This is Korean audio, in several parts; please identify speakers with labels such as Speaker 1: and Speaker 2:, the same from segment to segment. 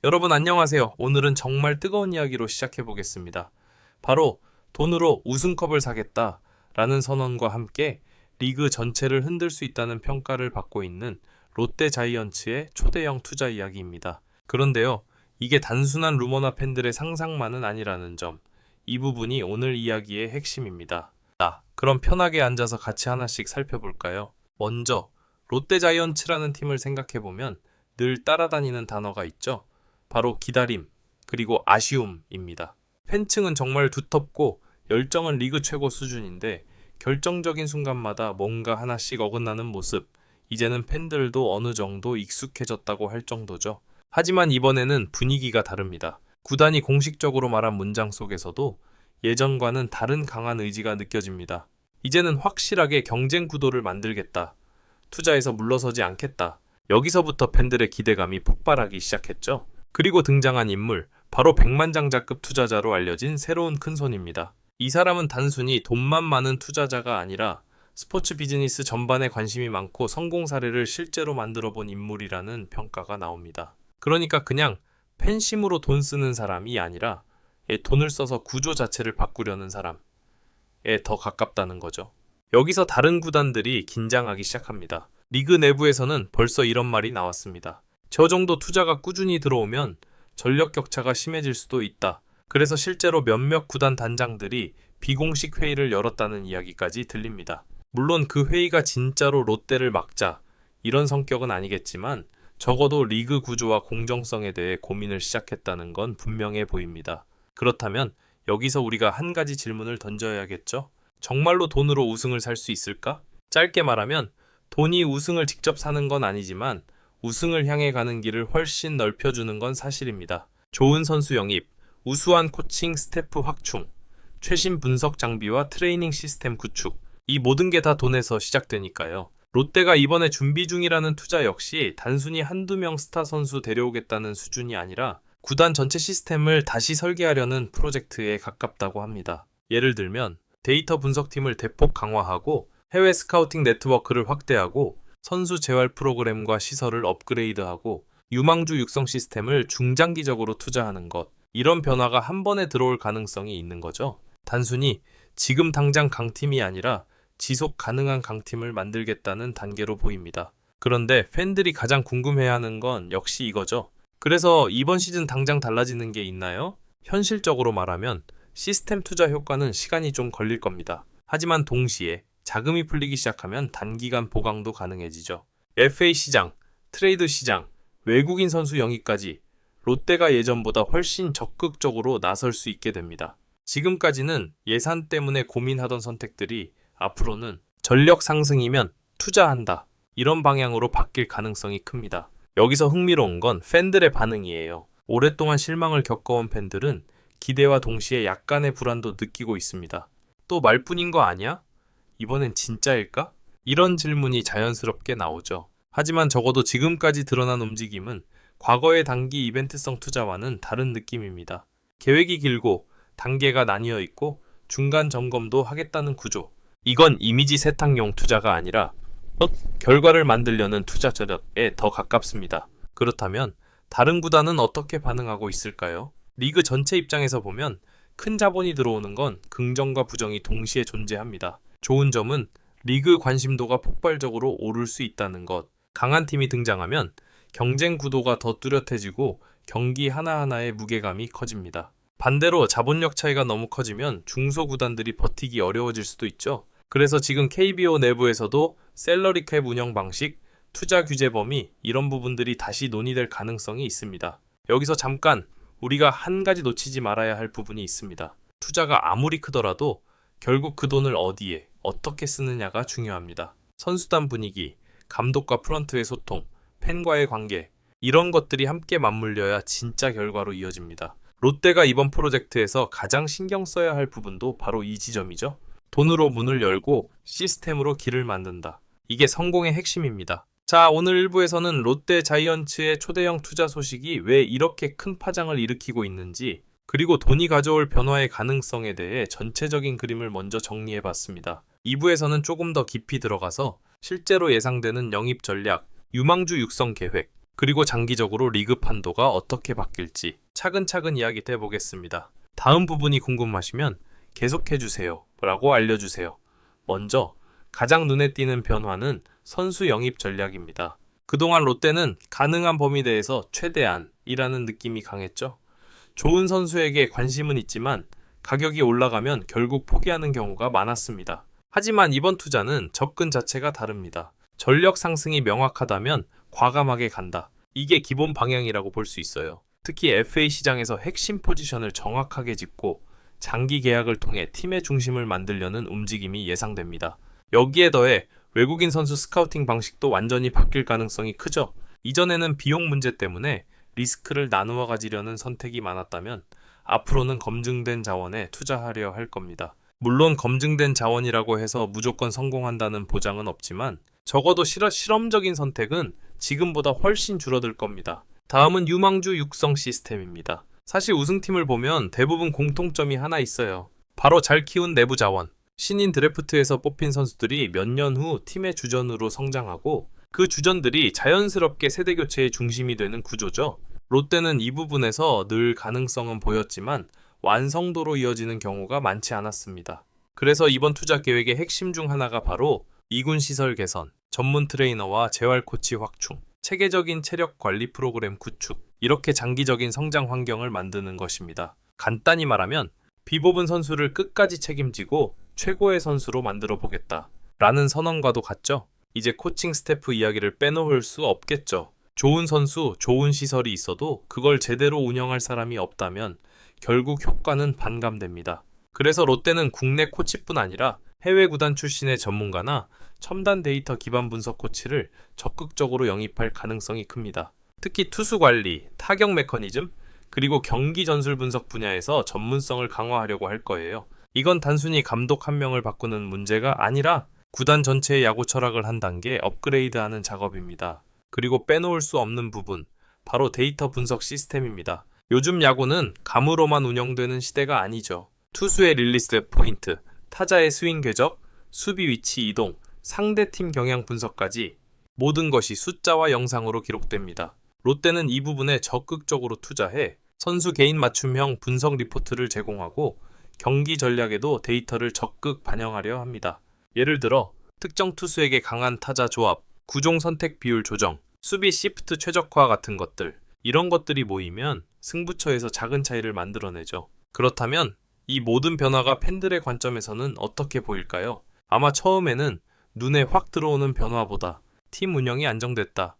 Speaker 1: 여러분 안녕하세요. 오늘은 정말 뜨거운 이야기로 시작해 보겠습니다. 바로 돈으로 우승컵을 사겠다라는 선언과 함께 리그 전체를 흔들 수 있다는 평가를 받고 있는 롯데 자이언츠의 초대형 투자 이야기입니다. 그런데요, 이게 단순한 루머나 팬들의 상상만은 아니라는 점, 이 부분이 오늘 이야기의 핵심입니다. 그럼 편하게 앉아서 같이 하나씩 살펴볼까요? 먼저 롯데 자이언츠라는 팀을 생각해보면 늘 따라다니는 단어가 있죠. 바로 기다림, 그리고 아쉬움입니다. 팬층은 정말 두텁고 열정은 리그 최고 수준인데 결정적인 순간마다 뭔가 하나씩 어긋나는 모습, 이제는 팬들도 어느 정도 익숙해졌다고 할 정도죠. 하지만 이번에는 분위기가 다릅니다. 구단이 공식적으로 말한 문장 속에서도 예전과는 다른 강한 의지가 느껴집니다. 이제는 확실하게 경쟁 구도를 만들겠다. 투자에서 물러서지 않겠다. 여기서부터 팬들의 기대감이 폭발하기 시작했죠. 그리고 등장한 인물, 바로 백만장자급 투자자로 알려진 새로운 큰손입니다. 이 사람은 단순히 돈만 많은 투자자가 아니라 스포츠 비즈니스 전반에 관심이 많고 성공 사례를 실제로 만들어 본 인물이라는 평가가 나옵니다. 그러니까 그냥 팬심으로 돈 쓰는 사람이 아니라 돈을 써서 구조 자체를 바꾸려는 사람에 더 가깝다는 거죠. 여기서 다른 구단들이 긴장하기 시작합니다. 리그 내부에서는 벌써 이런 말이 나왔습니다. 저 정도 투자가 꾸준히 들어오면 전력 격차가 심해질 수도 있다. 그래서 실제로 몇몇 구단 단장들이 비공식 회의를 열었다는 이야기까지 들립니다. 물론 그 회의가 진짜로 롯데를 막자 이런 성격은 아니겠지만 적어도 리그 구조와 공정성에 대해 고민을 시작했다는 건 분명해 보입니다. 그렇다면 여기서 우리가 한 가지 질문을 던져야겠죠? 정말로 돈으로 우승을 살 수 있을까? 짧게 말하면 돈이 우승을 직접 사는 건 아니지만 우승을 향해 가는 길을 훨씬 넓혀주는 건 사실입니다. 좋은 선수 영입, 우수한 코칭 스태프 확충, 최신 분석 장비와 트레이닝 시스템 구축, 이 모든 게 다 돈에서 시작되니까요. 롯데가 이번에 준비 중이라는 투자 역시 단순히 한두 명 스타 선수 데려오겠다는 수준이 아니라 구단 전체 시스템을 다시 설계하려는 프로젝트에 가깝다고 합니다. 예를 들면 데이터 분석팀을 대폭 강화하고 해외 스카우팅 네트워크를 확대하고 선수 재활 프로그램과 시설을 업그레이드하고 유망주 육성 시스템을 중장기적으로 투자하는 것. 이런 변화가 한 번에 들어올 가능성이 있는 거죠. 단순히 지금 당장 강팀이 아니라 지속 가능한 강팀을 만들겠다는 단계로 보입니다. 그런데 팬들이 가장 궁금해하는 건 역시 이거죠. 그래서 이번 시즌 당장 달라지는 게 있나요? 현실적으로 말하면 시스템 투자 효과는 시간이 좀 걸릴 겁니다. 하지만 동시에 자금이 풀리기 시작하면 단기간 보강도 가능해지죠. FA 시장, 트레이드 시장, 외국인 선수 영입까지 롯데가 예전보다 훨씬 적극적으로 나설 수 있게 됩니다. 지금까지는 예산 때문에 고민하던 선택들이 앞으로는 전력 상승이면 투자한다. 이런 방향으로 바뀔 가능성이 큽니다. 여기서 흥미로운 건 팬들의 반응이에요. 오랫동안 실망을 겪어온 팬들은 기대와 동시에 약간의 불안도 느끼고 있습니다. 또 말뿐인 거 아니야? 이번엔 진짜일까? 이런 질문이 자연스럽게 나오죠. 하지만 적어도 지금까지 드러난 움직임은 과거의 단기 이벤트성 투자와는 다른 느낌입니다. 계획이 길고 단계가 나뉘어 있고 중간 점검도 하겠다는 구조. 이건 이미지 세탁용 투자가 아니라 결과를 만들려는 투자 전략에 더 가깝습니다. 그렇다면 다른 구단은 어떻게 반응하고 있을까요? 리그 전체 입장에서 보면 큰 자본이 들어오는 건 긍정과 부정이 동시에 존재합니다. 좋은 점은 리그 관심도가 폭발적으로 오를 수 있다는 것. 강한 팀이 등장하면 경쟁 구도가 더 뚜렷해지고 경기 하나하나의 무게감이 커집니다. 반대로 자본력 차이가 너무 커지면 중소구단들이 버티기 어려워질 수도 있죠. 그래서 지금 KBO 내부에서도 셀러리캡 운영 방식, 투자 규제 범위 이런 부분들이 다시 논의될 가능성이 있습니다. 여기서 잠깐 우리가 한 가지 놓치지 말아야 할 부분이 있습니다. 투자가 아무리 크더라도 결국 그 돈을 어디에, 어떻게 쓰느냐가 중요합니다. 선수단 분위기, 감독과 프런트의 소통, 팬과의 관계 이런 것들이 함께 맞물려야 진짜 결과로 이어집니다. 롯데가 이번 프로젝트에서 가장 신경 써야 할 부분도 바로 이 지점이죠. 돈으로 문을 열고 시스템으로 길을 만든다. 이게 성공의 핵심입니다. 자, 오늘 1부에서는 롯데 자이언츠의 초대형 투자 소식이 왜 이렇게 큰 파장을 일으키고 있는지, 그리고 돈이 가져올 변화의 가능성에 대해 전체적인 그림을 먼저 정리해봤습니다. 2부에서는 조금 더 깊이 들어가서 실제로 예상되는 영입 전략, 유망주 육성 계획, 그리고 장기적으로 리그 판도가 어떻게 바뀔지 차근차근 이야기 해보겠습니다. 다음 부분이 궁금하시면 계속해주세요 라고 알려주세요. 먼저 가장 눈에 띄는 변화는 선수 영입 전략입니다. 그동안 롯데는 가능한 범위 내에서 최대한이라는 느낌이 강했죠. 좋은 선수에게 관심은 있지만 가격이 올라가면 결국 포기하는 경우가 많았습니다. 하지만 이번 투자는 접근 자체가 다릅니다. 전력 상승이 명확하다면 과감하게 간다. 이게 기본 방향이라고 볼 수 있어요. 특히 FA 시장에서 핵심 포지션을 정확하게 짚고 장기 계약을 통해 팀의 중심을 만들려는 움직임이 예상됩니다. 여기에 더해 외국인 선수 스카우팅 방식도 완전히 바뀔 가능성이 크죠. 이전에는 비용 문제 때문에 리스크를 나누어 가지려는 선택이 많았다면 앞으로는 검증된 자원에 투자하려 할 겁니다. 물론 검증된 자원이라고 해서 무조건 성공한다는 보장은 없지만 적어도 실험적인 선택은 지금보다 훨씬 줄어들 겁니다. 다음은 유망주 육성 시스템입니다. 사실 우승팀을 보면 대부분 공통점이 하나 있어요. 바로 잘 키운 내부 자원. 신인 드래프트에서 뽑힌 선수들이 몇 년 후 팀의 주전으로 성장하고 그 주전들이 자연스럽게 세대 교체의 중심이 되는 구조죠. 롯데는 이 부분에서 늘 가능성은 보였지만 완성도로 이어지는 경우가 많지 않았습니다. 그래서 이번 투자 계획의 핵심 중 하나가 바로 2군 시설 개선, 전문 트레이너와 재활 코치 확충, 체계적인 체력 관리 프로그램 구축, 이렇게 장기적인 성장 환경을 만드는 것입니다. 간단히 말하면 비법은 선수를 끝까지 책임지고 최고의 선수로 만들어 보겠다 라는 선언과도 같죠. 이제 코칭 스태프 이야기를 빼놓을 수 없겠죠. 좋은 선수, 좋은 시설이 있어도 그걸 제대로 운영할 사람이 없다면 결국 효과는 반감됩니다. 그래서 롯데는 국내 코치뿐 아니라 해외 구단 출신의 전문가나 첨단 데이터 기반 분석 코치를 적극적으로 영입할 가능성이 큽니다. 특히 투수 관리, 타격 메커니즘, 그리고 경기 전술 분석 분야에서 전문성을 강화하려고 할 거예요. 이건 단순히 감독 한 명을 바꾸는 문제가 아니라 구단 전체의 야구 철학을 한 단계 업그레이드하는 작업입니다. 그리고 빼놓을 수 없는 부분, 바로 데이터 분석 시스템입니다. 요즘 야구는 감으로만 운영되는 시대가 아니죠. 투수의 릴리스 포인트, 타자의 스윙 궤적, 수비 위치 이동, 상대팀 경향 분석까지 모든 것이 숫자와 영상으로 기록됩니다. 롯데는 이 부분에 적극적으로 투자해 선수 개인 맞춤형 분석 리포트를 제공하고 경기 전략에도 데이터를 적극 반영하려 합니다. 예를 들어 특정 투수에게 강한 타자 조합, 구종 선택 비율 조정, 수비 시프트 최적화 같은 것들, 이런 것들이 모이면 승부처에서 작은 차이를 만들어내죠. 그렇다면 이 모든 변화가 팬들의 관점에서는 어떻게 보일까요? 아마 처음에는 눈에 확 들어오는 변화보다 팀 운영이 안정됐다,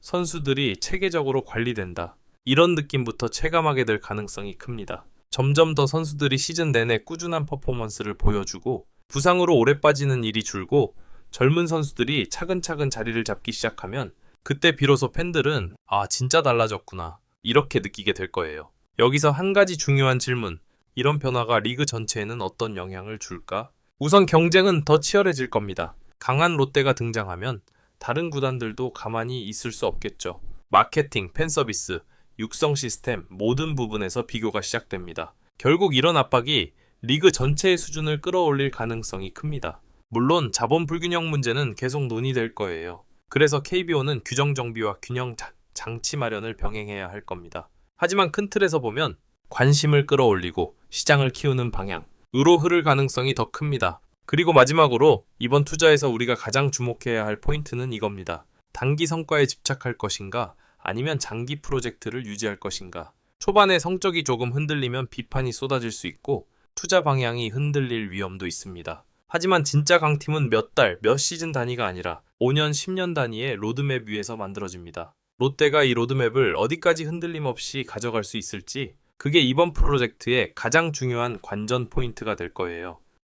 Speaker 1: 선수들이 체계적으로 관리된다, 이런 느낌부터 체감하게 될 가능성이 큽니다. 점점 더 선수들이 시즌 내내 꾸준한 퍼포먼스를 보여주고 부상으로 오래 빠지는 일이 줄고 젊은 선수들이 차근차근 자리를 잡기 시작하면 그때 비로소 팬들은 진짜 달라졌구나 이렇게 느끼게 될 거예요. 여기서 한 가지 중요한 질문, 이런 변화가 리그 전체에는 어떤 영향을 줄까? 우선 경쟁은 더 치열해질 겁니다. 강한 롯데가 등장하면 다른 구단들도 가만히 있을 수 없겠죠. 마케팅, 팬서비스, 육성 시스템 모든 부분에서 비교가 시작됩니다. 결국 이런 압박이 리그 전체의 수준을 끌어올릴 가능성이 큽니다. 물론 자본 불균형 문제는 계속 논의될 거예요. 그래서 KBO는 규정 정비와 균형 장치 마련을 병행해야 할 겁니다. 하지만 큰 틀에서 보면 관심을 끌어올리고 시장을 키우는 방향으로 흐를 가능성이 더 큽니다. 그리고 마지막으로 이번 투자에서 우리가 가장 주목해야 할 포인트는 이겁니다. 단기 성과에 집착할 것인가, 아니면 장기 프로젝트를 유지할 것인가. 초반에 성적이 조금 흔들리면 비판이 쏟아질 수 있고 투자 방향이 흔들릴 위험도 있습니다. 하지만 진짜 강팀은 몇 달, 몇 시즌 단위가 아니라 5년, 10년 단위의 로드맵 위에서 만들어집니다. 롯데가 이 로드맵을 어디까지 흔들림 없이 가져갈 수 있을지, 그게 이번 프로젝트의 가장 중요한 관전 포인트가 될 거예요.